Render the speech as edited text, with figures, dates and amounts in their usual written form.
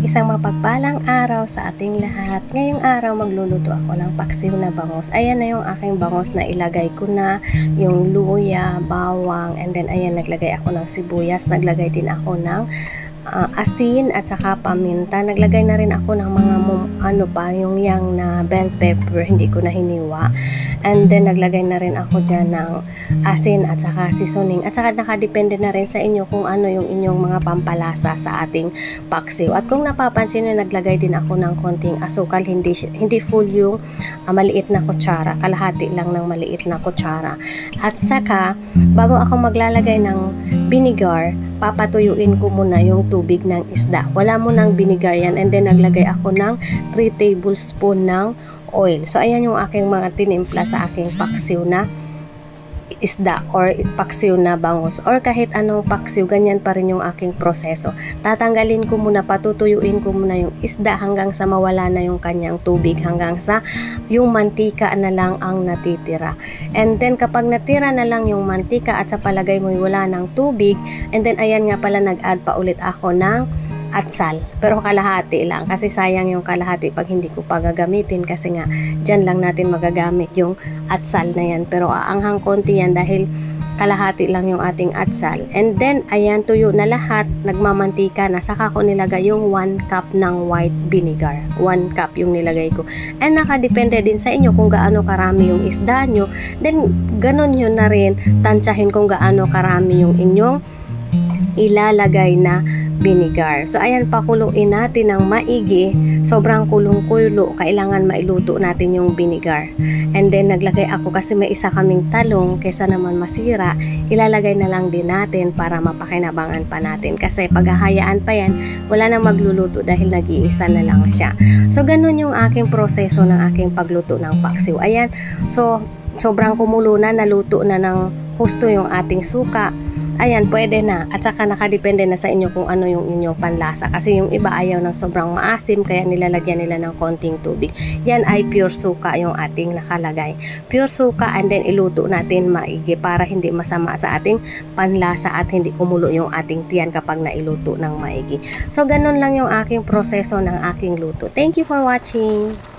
Isang mapagpalang araw sa ating lahat. Ngayong araw magluluto ako ng paksiw na bangus. Ayan na yung aking bangus na ilagay ko na yung luya, bawang, and then ayan naglagay ako ng sibuyas, naglagay din ako ng asin at saka paminta. Naglagay na rin ako ng mga yung yang na bell pepper, hindi ko na hiniwa. And then naglagay na rin ako dyan ng asin at saka seasoning. At saka nakadepende na rin sa inyo kung ano yung inyong mga pampalasa sa ating paksiw. At kung napapansin nyo, naglagay din ako ng konting asukal, hindi full yung maliit na kutsara, kalahati lang ng maliit na kutsara. At saka bago ako maglalagay ng vinegar, papatuyuin ko muna yung tubig ng isda. Wala mo ng vinegar yan, and then naglagay ako ng 3 tablespoon ng oil. So ayan yung aking mga tinimpla sa aking paksiw na isda or paksiw na bangus or kahit anong paksiw, ganyan pa rin yung aking proseso. Tatanggalin ko muna, patutuyuin ko muna yung isda hanggang sa mawala na yung kanyang tubig, hanggang sa yung mantika na lang ang natitira. And then kapag natira na lang yung mantika at sa palagay mo wala ng tubig, and then ayan nga pala, nag-add pa ulit ako ng atsal, pero kalahati lang kasi sayang yung kalahati pag hindi ko pa gagamitin, kasi nga dyan lang natin magagamit yung atsal na yan, pero aanghang konti yan dahil kalahati lang yung ating atsal. And then ayan, tuyo na lahat, nagmamantika na, saka ko nilagay yung 1 cup ng white vinegar. 1 cup yung nilagay ko, and nakadepende din sa inyo kung gaano karami yung isda nyo, then ganon nyo na rin tansyahin kung gaano karami yung inyong ilalagay na vinegar. So ayan, pakuluin natin ng maigi, sobrang kulong-kulo, kailangan mailuto natin yung vinegar. And then naglagay ako kasi may isa kaming talong, kesa naman masira, ilalagay na lang din natin para mapakinabangan pa natin, kasi paghahayaan pa yan, wala nang magluluto dahil nag-iisa na lang siya. So ganun yung aking proseso ng aking pagluto ng paksiw. Ayan, so sobrang kumulo na, naluto na ng husto yung ating suka. Ayan, pwede na. At saka nakadepende na sa inyo kung ano yung inyong panlasa. Kasi yung iba ayaw ng sobrang maasim, kaya nilalagyan nila ng konting tubig. Yan ay pure suka yung ating nakalagay. Pure suka, and then iluto natin maigi para hindi masama sa ating panlasa at hindi kumulo yung ating tiyan kapag nailuto ng maigi. So, ganun lang yung aking proseso ng aking luto. Thank you for watching!